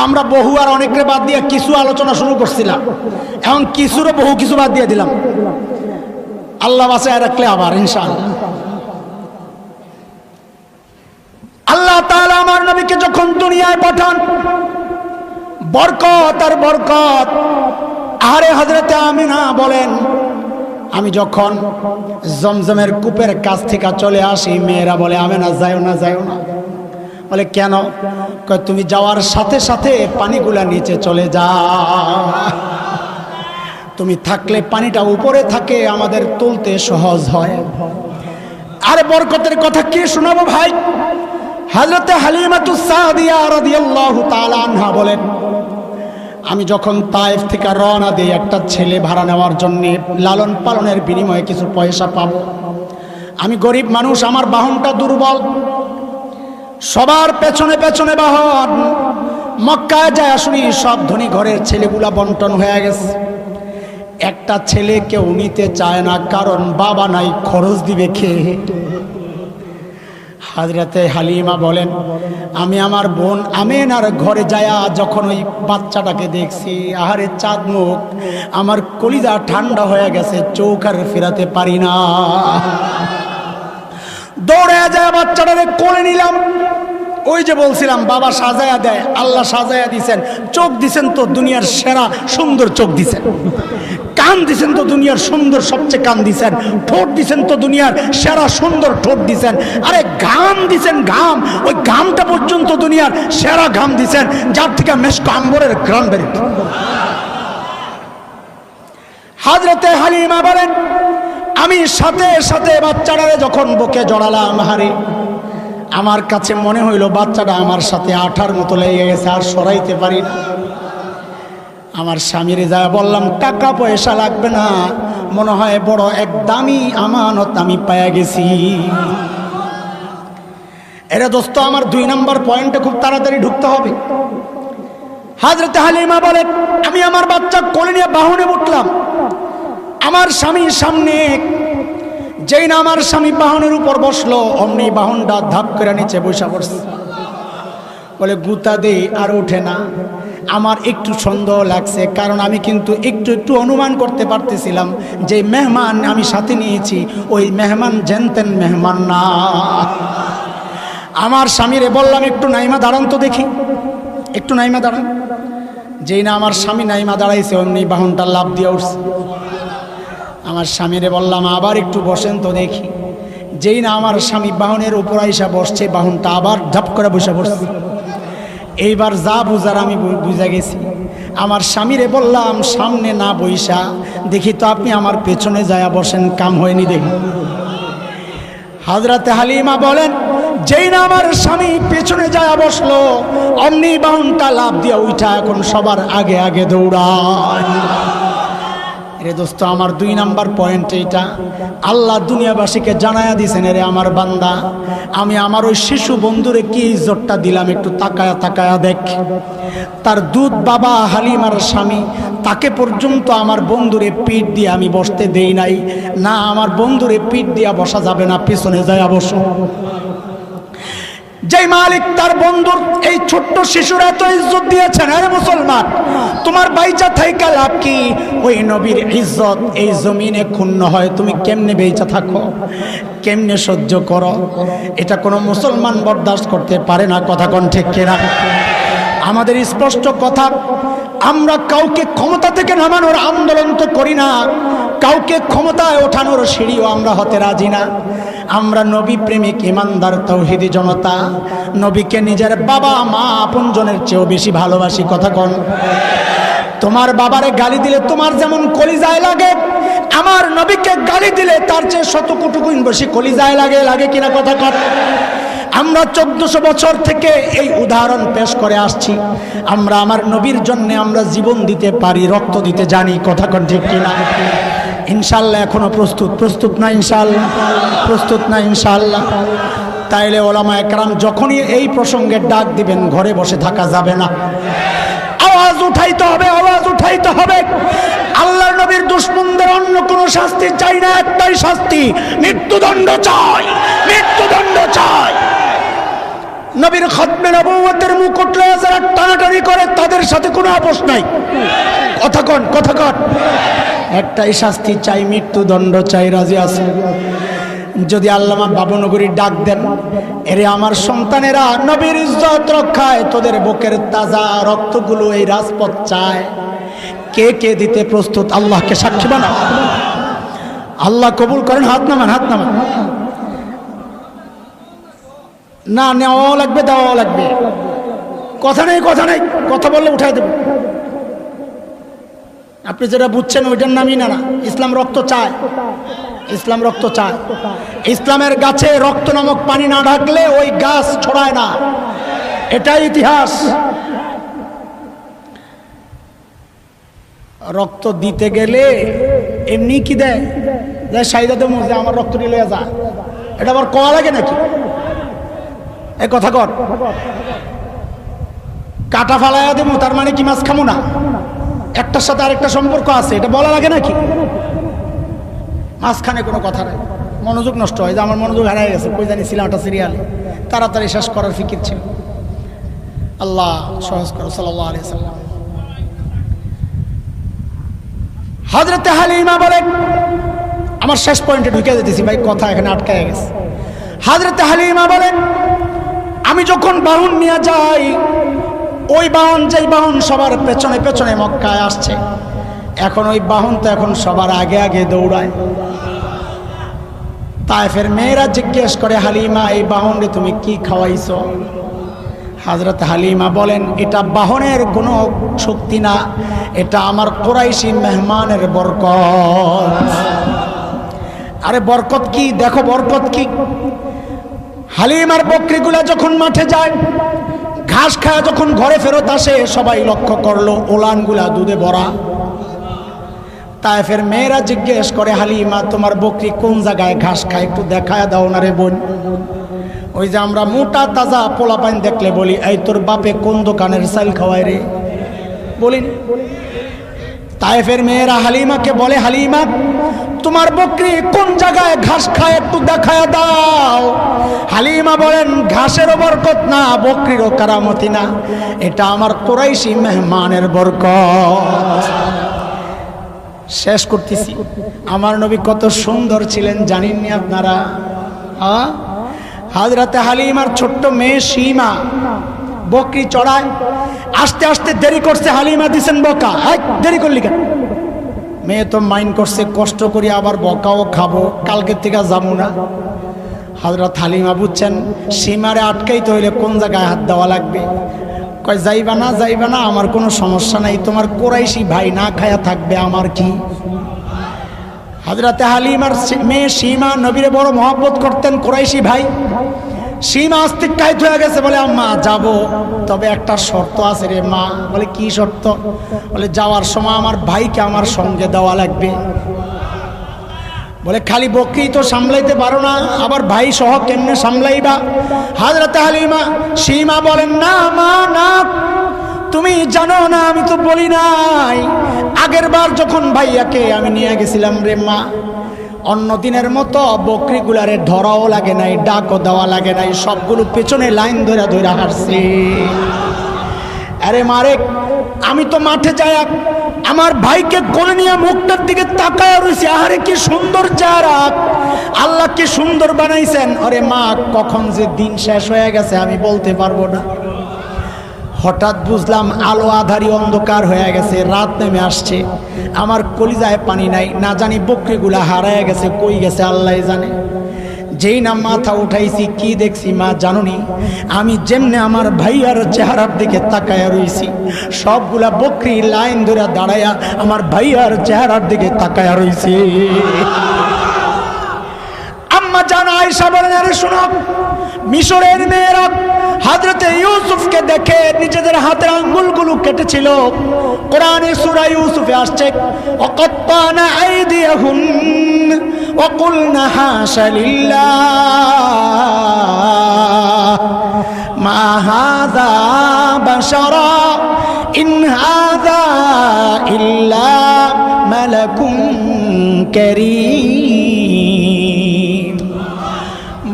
S1: আমরা বহু আর অনেকরে বাদ দিয়ে কিছু আলোচনা শুরু করছিলাম, এখন কিছুরও বহু কিছু বাদ দিয়ে দিলাম। আল্লাহ বাঁচায় রাখলে আবার ইনশাআল্লাহ। আল্লাহ তাআলা আমার নবীকে যখন দুনিয়ায় পাঠান, বরকত আর বরকত। আরে হযরতে আমিনা বলেন, আমি যখন জমজমের কূপের কাছ থেকে চলে আসি, মেয়েরা বলে আমিনা যাও না, যাও না। বলে কেন? কয় তুমি যাওয়ার সাথে সাথে পানিগুলা নিচে চলে যাও, তুমি থাকলে পানিটা উপরে থাকে, আমাদের তুলতে সহজ হয়। আরে বরকতের কথা কে শোনাবো ভাই? হযরতে হালিমাতুস সাদিয়া রাদিয়াল্লাহু তাআলা আনহা বলেন, আমি যখন তায়েফ থেকে রওনা দিই একটা ছেলে ভাড়া নেওয়ার জন্য, লালন পালনের বিনিময়ে কিছু পয়সা পাবো। আমি গরিব মানুষ, আমার বাহনটা দুর্বল, সবার পেছনে পেছনে বাহন। মক্কায় যায় শুনি সব ধনী ঘরের ছেলেগুলা বন্টন হয়ে গেছে। একটা ছেলে কেউ নিতে চায় না, কারণ বাবা নাই, খরচ দিবে খেয়ে। হযরতে হালিমা বলেন, আমি আমার বোন আমিনার ঘরে যায়া যখন ওই বাচ্চাটাকে দেখছি, আহারে চাঁদ মুখ, আমার কলিজা ঠান্ডা হয়ে গেছে, চোখ আর ফেরাতে পারি না। দৌড়ে যায় বাচ্চাটারে কোলে নিলাম। ওই যে বলছিলাম বাবা সাজায়া দেয়, আল্লাহ সাজায়া দিছেন। চোখ দিছেন তো দুনিয়ার সেরা সুন্দর চোখ দিছেন, কান দিছেন তো দুনিয়ার সুন্দর সবচেয়ে কান দিছেন, ঠোঁট দিছেন তো দুনিয়ার সেরা সুন্দর ঠোঁট দিছেন। আরে ঘাম দিছেন, ঘাম, ওই ঘামটা পর্যন্ত দুনিয়ার সেরা ঘাম দিছেন, যার থেকে মেশক আম্বরের ঘ্রাণ বেরিত। হযরতে হালিমা বলেন, আমি সাথে সাথে বাচ্চাটারে যখন বুকে জড়ালাম, হারে আমার কাছে মনে হইল বাচ্চাটা আমার সাথে আঠার মতো লেগে গেছে, আর সরাইতে পারি না। আমার স্বামীরে যা বললাম, টাকা পয়সা লাগবে না, মনে হয় বড় এক দামি আমানত আমি পেয়ে গেছি। এরা দোস্ত আমার 2 নম্বর পয়েন্টে খুব তাড়াতাড়ি ঢুকতে হবে। হযরতে হালিমা বলেন, আমি আমার বাচ্চা কোলে নিয়ে বাহনে উঠলাম। আমার স্বামীর সামনে, যেই না আমার স্বামী বাহনের উপর বসলো, অমনি বাহনটা ধাপ করে নিচে বসে পড়ছে। বলে গুতা দে, আর ওঠে না। আমার একটু সন্দেহ লাগছে, কারণ আমি কিন্তু একটু একটু অনুমান করতে পারতেছিলাম যে মেহমান আমি সাথে নিয়েছি ওই মেহমান জেনতেন মেহমান না। আমার স্বামীরে বললাম, একটু নাইমা দাঁড়ান তো দেখি, একটু নাইমা দাঁড়ান। যেই না আমার স্বামী নাইমা দাঁড়াইছে, অমনি বাহনটা লাফ দিয়ে উঠছে। আমার স্বামীরে বললাম, আবার একটু বসেন তো দেখি। যেই না আমার স্বামী বাহনের উপর আইসা বসছে, বাহনটা আবার ঝাপ করে বসে পড়ছে। এইবার যা বুঝার আমি বুঝা গেছি। আমার স্বামীরে বললাম, সামনে না বইসা দেখি তো আপনি আমার পেছনে যায়া বসেন, কাম হয়নি দেখি। হযরতে হালিমা বলেন, যেই না আমার স্বামী পেছনে যায়া বসলো, অমনি বাহনটা লাফ দিয়া উঠা এখন সবার আগে আগে দৌড়ায়। রে দোস্ত, আমার 2 নাম্বার পয়েন্ট এইটা। আল্লাহ দুনিয়াবাসীকে জানায়া দিছেন, রে আমার বান্দা, আমি আমার ওই শিশু বন্ধুরে কি ইজ্জতটা দিলাম, একটু তাকায়া তাকায়া দেখ। তার দুধ বাবা হালিমার স্বামী, তাকে পর্যন্ত আমার বন্ধুরে পিঠ দিয়ে আমি বসতে দেই নাই। না, আমার বন্ধুরে পিঠ দিয়া বসা যাবে না, পিছনে যায়া বসো। যে মালিক তার বন্ধুর এই ছোট্ট শিশুর এত ইজ্জত দিয়েছেন, আরে মুসলমান তোমার বাইচা থাইকা লাভ কি? ওই নবীর ইজ্জত এই জমিনে ক্ষুণ্ণ হয়, তুমি কেমনে বেঁচে থাকো, কেমনে সহ্য করো? এটা কোনো মুসলমান বরদাস্ত করতে পারে না। কথা কোন ঠিক কিনা? আমাদের স্পষ্ট কথা, আমরা কাউকে ক্ষমতা থেকে নামানোর আন্দোলন তো করি না, কাউকে ক্ষমতায় ওঠানোর সিঁড়িও আমরা হতে রাজি না। আমরা নবী প্রেমিক ইমানদার তাওহীদি জনতা, নবীকে নিজের বাবা মা আপনজনের চেয়েও বেশি ভালোবাসি। কথা কোন? তোমার বাবারে গালি দিলে তোমার যেমন কলিজায় লাগে, আমার নবীকে গালি দিলে তার চেয়ে শত কোটি গুণ বেশি কলিজায় লাগে। লাগে কিনা? কথা কর। আমরা 1400 বছর থেকে এই উদাহরণ পেশ করে আসছি, আমরা আমার নবীর জন্য আমরা জীবন দিতে পারি, রক্ত দিতে জানি। কথা কোন ঠিক কিনা? ইনশাআল্লাহ এখনো প্রস্তুত? প্রস্তুত না ইনশাআল্লাহ? প্রস্তুত না ইনশাআল্লাহ? তাইলে ওলামা একরাম যখনই এই প্রসঙ্গে ডাক দিবেন, ঘরে বসে থাকা যাবে না, আওয়াজ উঠাইতে হবে, আওয়াজ উঠাইতে হবে। আল্লাহর নবীর দুশমনদের অন্য কোনো শাস্তি চাই না, একটাই শাস্তি, মৃত্যুদণ্ড চাই, মৃত্যুদণ্ড চাই। নবীর খতমে নবুয়তের মুকুট লয়ে যারা টানাটানি করে তাদের সাথে কোনো আপোষ নাই। কথা কন, কথা কন। একটাই শাস্তি চাই, মৃত্যুদণ্ড চাই। রাজি আছে? যদি আল্লামা বাবুনগরী ডাক দেন, এরে আমার সন্তানেরা, নবীর ইজ্জত রক্ষায় তোদের বুকের তাজা রক্তগুলো এই রাজপথ চায়, কে কে দিতে প্রস্তুত? আল্লাহকে সাক্ষী বানাও। আল্লাহ কবুল করেন। হাত নামান, হাত নামান। না, নেওয়াও লাগবে, দেওয়াও লাগবে। কথা নেই, কথা নেই, কথা বললে উঠাই দেব। আপনি যেটা বুঝছেন ওইটার নামই না। না, ইসলাম রক্ত চায়, ইসলাম রক্ত চায়। ইসলামের গাছে রক্ত নামক পানি না ঢাকলে ওই গাছ ছড়ায় না, এটাই ইতিহাস। রক্ত দিতে গেলে এমনি কি দেয়? সাইদা দেবো যে আমার রক্ত নিয়ে যা, এটা আবার কওয়া লাগে নাকি? এই কথা কর। কাটা ফালাইয়া দেবো তার মানে কি মাছ খামো না? একটার সাথে আরেকটা সম্পর্ক আছে, এটা বলা লাগে নাকি? মাঝখানে কোনো কথা নাই, মনোযোগ নষ্ট হয়। যে আমার মনোযোগ হারাই গেছে, কই জানি সিনেমাটা সিরিয়ালে, তাড়াতাড়ি শেষ করার ফিকির ছিল। আল্লাহ সহজ করো। সাল্লাল্লাহু আলাইহি সাল্লাম। হযরতে হালিমা বলেন, আমার শেষ পয়েন্টে ঢুকে যেতেছি ভাই, কথা এখানে আটকায় গেছে। হযরতে হালিমা বলেন, আমি যখন বাহন নিয়ে যাই, ওই বাহন, যেই বাহন সবার পেছনে পেছনে মক্কায় আসছে, এখন ওই বাহন তো এখন সবার আগে আগে দৌড়ায়। তায়েফের মেয়েরা জিজ্ঞেস করে, হালিমা এই বাহনে তুমি কি খাওয়াইছো? হযরত হালিমা বলেন, এটা বাহনের কোনো শক্তি না, এটা আমার কুরাইশি মেহমানের বরকত। আরে বরকত কি? দেখো বরকত কি। হালিমার বকরিগুলা যখন মাঠে যায়, ঘাস খায়, যখন ঘরে ফেরত আসে, সবাই লক্ষ্য করলো ওলানগুলা দুধে ভরা। তায়েফের মেয়েরা জিজ্ঞেস করে, হালিমা তোমার বকরি কোন জায়গায় ঘাস খায়, একটু দেখায় দাও না রে বোন। ওই যে আমরা মোটা তাজা পোলাপাইন দেখলে বলি, এই তোর বাপে কোন দোকানের চাল খাওয়ায় রে, বলিন। তায়েফের মেয়েরা হালিমাকে বলে, হালিমা তোমার বকরি কোন জায়গায় ঘাস খায়, একটু দেখায় দাও। হালিমা বলেন, ঘাসেরও বরকত না, বকরিরও কারামতি না, এটা আমার কুরাইশি মেহমানের বরকত। শেষ করতেছি। আমার নবী কত সুন্দর ছিলেন জানেননি আপনারা? হযরতে হালিমার ছোট্ট মেয়ে সীমা বকরি চড়ায়, আস্তে আস্তে দেরি করছে, হালিমা দিছেন বকা, দেরি করলি কেন? মেয়ে তো মাইন্ড করছে, কষ্ট করি আবার বকাও খাবো, কালকের থেকে যাবো না। হযরত হালিমা বুঝছেন সীমারে আটকাইতে হইলে কোন জায়গায় হাত দেওয়া লাগবে। কয়, যাইবা না, যাইবা না, আমার কোনো সমস্যা নাই, তোমার কুরাইশি ভাই না খায়া থাকবে, আমার কি? হযরতে হালিমার মেয়ে সীমা নবীরে বড় মহব্বত করতেন, কুরাইশি ভাই। সীমা আস্তিকায়িত হয়ে গেছে, বলে আম্মা যাব, তবে একটা শর্ত আছে রে মা। বলে কি শর্ত? বলে যাওয়ার সময় আমার ভাইকে আমার সঙ্গে দেওয়া লাগবে। বলে খালি বকরি তো সামলাইতে পারো না, আবার ভাই সহ কেমনে সামলাইবা? হযরতে হালিমা সীমা বলেন, না মা না, তুমি জানো না, আমি তো বলি নাই, আগের বার যখন ভাইয়াকে আমি নিয়ে গেছিলাম রে মা, অন্য দিনের মতো বকরিগুলারে ধরাও লাগে নাই, ডাকও দেওয়া লাগে নাই, সবগুলো পেছনে লাইন ধরে ধরে হারছে। আরে মারে, আমি তো মাঠে যাই আমার ভাইকে কোলে নিয়ে মুখটার দিকে তাকায় রয়েছি, আরে কি সুন্দর চেহারা, আল্লাহ কি সুন্দর বানাইছেন। আরে মা, কখন যে দিন শেষ হয়ে গেছে আমি বলতে পারবো না। হঠাৎ বুঝলাম আলো আধারি অন্ধকার হয়ে গেছে, রাত নেমে আসছে, আমার কলিজায় পানি নাই, না জানি বকরিগুলা হারায় গেছে, কই গেছে আল্লাহ জানে। যেই না মাথা উঠাইছি, কি দেখছি মা জানুনি, আমি যেমনে আমার ভাইয়ার চেহারার দিকে তাকায়া রইছি, সবগুলা বকরি লাইন ধরে দাঁড়ায়া আমার ভাইয়ার চেহারার দিকে তাকায়া রইছি। আম্মা জান আয়েশা বলেন, আরে শোনো, মিশরের মেয়েরা হযরতে ইউসুফকে দেখে নিজেদের হাতের আঙ্গুলগুলো কেটেছিল। কোরআনে সূরা ইউসুফে আসছে, ওয়াকাত্তানা আইদিয়াহুম ওয়া কুলনা হাশা লিল্লাহ মা হাযা বাশারা ইন হাযা ইল্লা মালাকুম কারীম।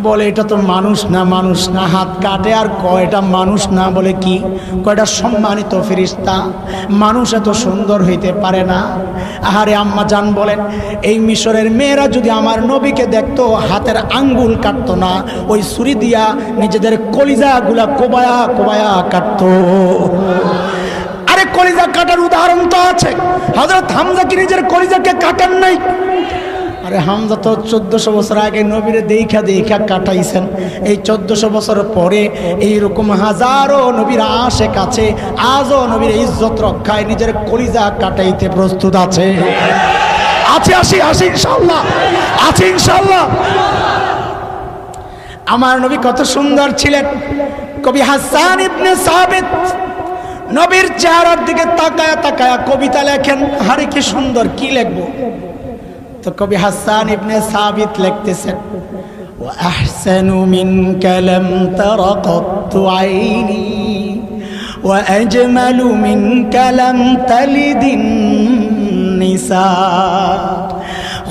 S1: বলে এটা তো মানুষ না, মানুষ না, হাত কাটে আর কয় এটা মানুষ না, বলে কি কয়টা সম্মানিত ফেরেশতা, মানুষ এত সুন্দর হইতে পারে না। আহারে আম্মা জান বলেন, এই মিশরের মেয়েরা যদি আমার নবীকে দেখতো, হাতের আঙ্গুল কাটতো না, ওই ছুরি দিয়া নিজেদের কলিজাগুলা কোবায়া কোবায়া কাটতো। আরে কলিজা কাটার উদাহরণ তো আছে, হযরত হামজা কি নিজের কলিজাকে কাটান নাই? আরে হামজা তো 1400 বছর আগে নবীরে দেখা দেখা কাটাইছেন, এই 1400 বছর পরে এইরকম হাজারো নবীর আশেক আছে, আজও নবীর ইজ্জত রক্ষায় নিজের কলিজা কাটাইতে প্রস্তুত আছে। আছে ইনশাআল্লাহ, আছে ইনশাআল্লাহ। আমার নবী কত সুন্দর ছিলেন। কবি হাসান ইবনে সাবিত নবীর চেহারার দিকে তাকায়া তাকায়া কবিতা লেখেন। আরে কি সুন্দর, কি লিখবো? তো কবি হাসান ইবনে সাবিত লিখতেছেন, ওয়া আহসানু মিনকা লাম তারা কাত্তু আইনি ওয়া আজমালু মিনকা লাম তালিদিন নিসা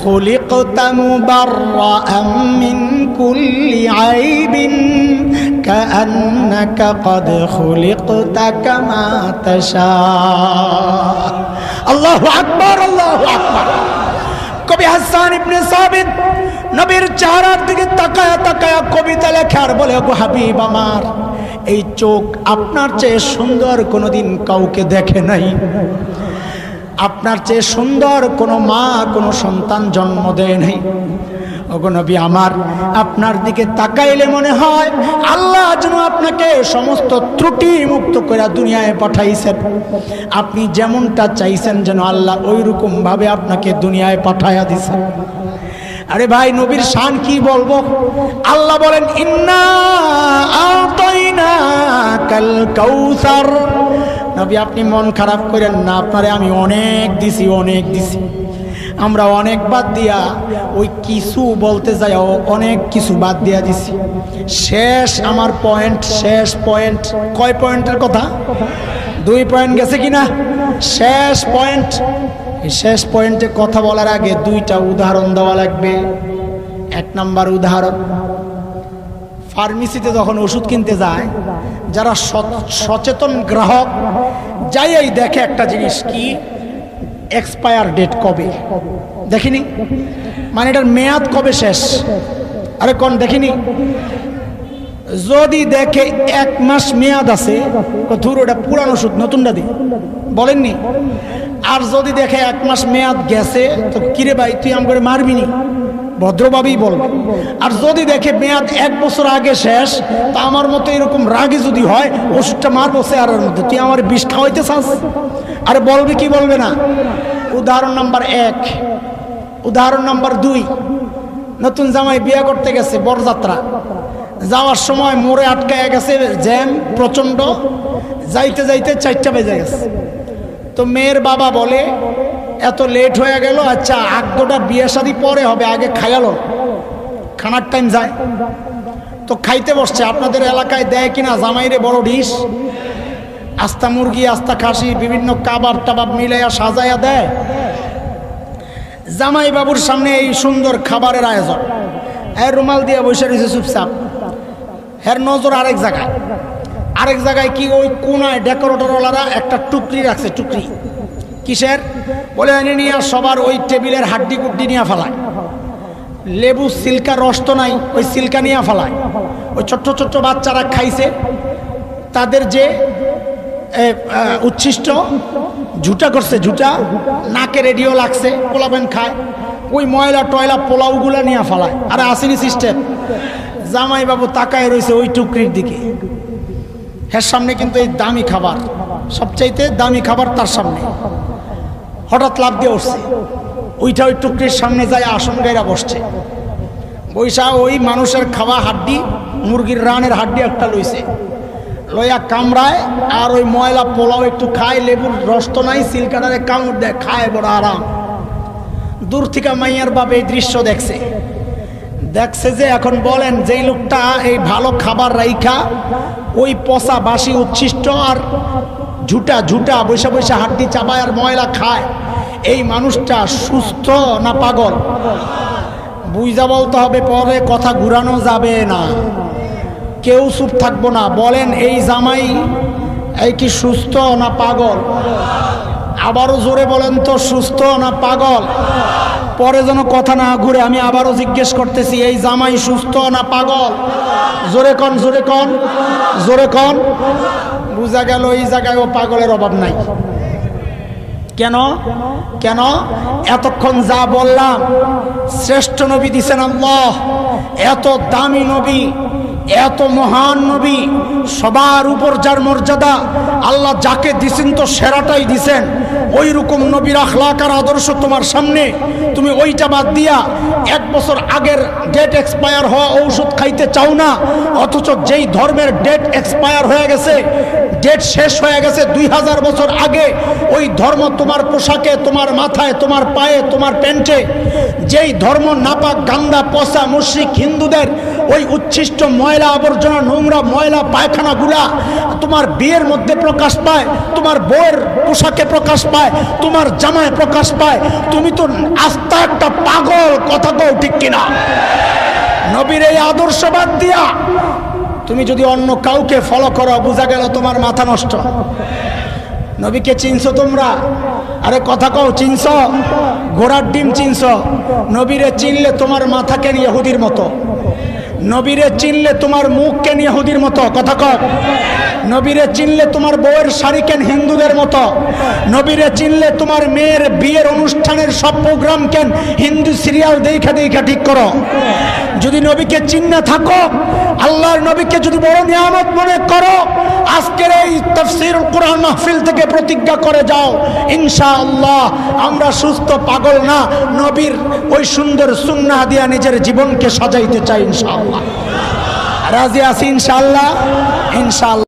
S1: খুলিকতা মুবাররাআন মিন কুল্লি আইবিন কাআন্নাকা ক্বাদ খুলিকতা কামা তাশা। আল্লাহু আকবার, আল্লাহু আকবার। কবি হাসান ইবনে সাবিত নবীর চেহারার দিকে তাকায়া তাকায়া কবিতা লেখার বলে, গো হাবিব আমার, এই চোখ আপনার চেয়ে সুন্দর কোনোদিন কাউকে দেখে নাই, আপনার চেয়ে সুন্দর কোনো মা কোনো সন্তান জন্ম দেয় নাই। ওগো নবী আমার, আপনার দিকে তাকাইলে মনে হয় আল্লাহ যেন আপনাকে সমস্ত ত্রুটি মুক্ত করে দুনিয়ায় পাঠাইছেন। আপনি যেমনটা চাইছেন যেন আল্লাহ ওই রকম ভাবে আপনাকে দুনিয়ায় পাঠায়া দিছেন। আরে ভাই, নবীর শান কি বলবো। আল্লাহ বলেন, ইন্না আতাইনাকাল কাউসার। নবী আপনি মন খারাপ করেন না, আপনারে আমি অনেক দিছি, অনেক দিছি। আমরা অনেক বাদ দিয়া ওই কিছু বলতে যাই অনেক কিছু বাদ দিয়া দিছি। শেষ আমার পয়েন্ট, শেষ পয়েন্ট। কয় পয়েন্টের কথা? 2 পয়েন্ট গেছে কিনা? শেষ পয়েন্ট। এই শেষ পয়েন্টে কথা বলার আগে 2টা উদাহরণ দেওয়া লাগবে। 1 নাম্বার উদাহরণ, ফার্মেসিতে যখন ওষুধ কিনতে যায়, যারা সচেতন গ্রাহক যাই দেখে একটা জিনিস, কি এক্সপায়ার ডেট কবে, দেখিনি, মানে এটার মেয়াদ কবে শেষ। আরে কোন দেখিনি? যদি দেখে 1 মাস মেয়াদ আছে, ধুর ওটা পুরান ওষুধ, নতুনটা দিই, বলেননি? আর যদি দেখে 1 মাস মেয়াদ গেছে, তো কিরে ভাই তুই আম করে মারবি নি, ভদ্রভাবেই বলবে। আর যদি দেখে মেয়াদ 1 বছর আগে শেষ, তা আমার মতো এরকম রাগে যদি হয়, ওষুধটা মারবো চেয়ারের মধ্যে, তুই আমার বিষ খাওয়াইতে চাস? আরে বলবে কি বলবে না? উদাহরণ নাম্বার 1। উদাহরণ নাম্বার 2, নতুন জামাই বিয়ে করতে গেছে, বরযাত্রা, যাওয়ার সময় মোড়ে আটকায় গেছে, জ্যাম প্রচন্ড, যাইতে যাইতে 4টা বেজে গেছে। তো মেয়ের বাবা বলে, এত লেট হয়ে গেল, আচ্ছা আগটা বিয়ে শাদী পরে হবে, আগে খাইয়ালো, খানার টাইম যায়। তো খাইতে বসছে। আপনাদের এলাকায় দেয় কিনা জামাইরে বড় ডিশ, আস্তা মুরগি, আস্তা খাসি, বিভিন্ন কাবাব টাবাব মিলাইয়া সাজাইয়া দেয়। জামাই বাবুর সামনে এই সুন্দর খাবারের আয়োজন, এর রুমাল দিয়ে বসে রয়েছে চুপচাপ। এর নজর আরেক জায়গায় কি ওই কোনায় ডেকোরেটরওয়ালারা একটা টুকরি রাখছে। টুকরি কিসের বলে এনে নিয়ে সবার ওই টেবিলের হাড্ডি কুড্ডি নিয়ে ফেলায়। লেবু সিল্কা রস তো নাই, ওই সিল্কা নিয়ে ফেলায়। ওই ছোট্ট ছোট্ট বাচ্চারা খাইছে, তাদের যে উচ্ছিষ্ট ঝুটা করছে, ঝুটা নাকে রেডিও লাগছে, পোলাবেন খায়, ওই ময়লা টয়লা পোলাওগুলা নিয়ে ফেলায়। আর আসেনি সিস্টেম। জামাই বাবু তাকায় রয়েছে ওই টুকরির দিকে। এর সামনে কিন্তু এই দামি খাবার, সবচাইতে দামি খাবার তার সামনে। হঠাৎ লাফ দিয়ে উঠছে, ওইটা ওই টুকরির সামনে যায় আসন গাইরা বসছে। বৈশা ওই মানুষের খাওয়া হাড্ডি, মুরগির রানের হাড্ডি একটা লইছে, লইয়া কামড়ায় আর ওই ময়লা পোলাও একটু খায়। লেবুর রস তো নাই, সিলকাটারে কামড় দেয়, খায় বড় আরাম। দূর থেকে মাইয়ার বাপ এই দৃশ্য দেখছে যে এখন বলেন যেই লোকটা এই ভালো খাবার রাইখা ওই পচা বাসি উচ্ছিষ্ট আর ঝুটা বৈশা বৈশা হাড্ডি চাবায় আর ময়লা খায়, এই মানুষটা সুস্থ না পাগল? বুঝা বলতে হবে, পরে কথা ঘুরানো যাবে না, কেউ চুপ থাকবো না। বলেন এই জামাই এই কি সুস্থ না পাগল? আবারও জোরে বলেন তো, সুস্থ না পাগল? পরে যেন কথা না ঘুরে আমি আবারও জিজ্ঞেস করতেছি, এই জামাই সুস্থ না পাগল? জোরে কন, জোরে কন, জোরে কন। বুঝা গেল এই জায়গায় ও পাগলের অভাব নাই। কেন কেন? এতক্ষণ যা বললাম, শ্রেষ্ঠ নবী দিছেন আল্লাহ, এত দামি নবী, এত মহান নবী, সবার উপর যার মর্যাদা, আল্লাহ যাকে দিছেন তো সেরাটাই দিছেন। ওই রকম নবীর আখলাক আর আদর্শ তোমার সামনে, তুমি ওইটা বাদ দিয়া 1 বছর আগের ডেট এক্সপায়ার হওয়া ঔষধ খাইতে চাও না, অথচ যেই ধর্মের ডেট এক্সপায়ার হয়ে গেছে, ডেট শেষ হয়ে গেছে 2000 বছর আগে, ওই ধর্ম তোমার পোশাকে, তোমার মাথায়, তোমার পায়ে, তোমার প্যান্টে, যেই ধর্ম নাপাক, গান্দা, পচা, মুশরিক হিন্দুদের ওই উচ্ছিষ্ট ময়লা আবর্জনা, নোংরা ময়লা পায়খানাগুলা তোমার বিয়ের মধ্যে প্রকাশ পায়, তোমার বউয়ের পোশাকে প্রকাশ পায়, তোমার জামায় প্রকাশ পায়। তুমি তো আস্তা একটা পাগল, কথা কও ঠিক কিনা? নবীর এই আদর্শ বাদ দিয়া তুমি যদি অন্য কাউকে ফলো করো, বোঝা গেল তোমার মাথা নষ্ট। নবীকে চিনছো তোমরা? আরে কথা কও, চিনছো? ঘোড়ার ডিম চিনছো? নবীরে চিনলে তোমার মাথা কেন ইহুদির মতো? নবীরে চিনলে তোমার মুখ কেন ইহুদির মতো? কথা কও। নবীরে চিনলে তোমার বউয়ের শাড়ি কেন হিন্দুদের মতো? নবীরে চিনলে তোমার মেয়ের বিয়ের অনুষ্ঠানের সব প্রোগ্রাম কেন হিন্দু সিরিয়াল দেখা ঠিক করো? যদি নবীকে চিন্না থাকো, আল্লাহর নবীকে যদি বড় নিয়ামত মনে করো, আজকের এই তাফসীরুল কুরআন মাহফিল থেকে প্রতিজ্ঞা করে যাও, ইনশাআল্লাহ আমরা সুস্থ, পাগল না, নবীর ওই সুন্দর সুন্নাহ দিয়া নিজের জীবনকে সাজাইতে চাই ইনশাআল্লাহ। রাজি আছি ইনশাআল্লাহ? ইনশাআল্লাহ।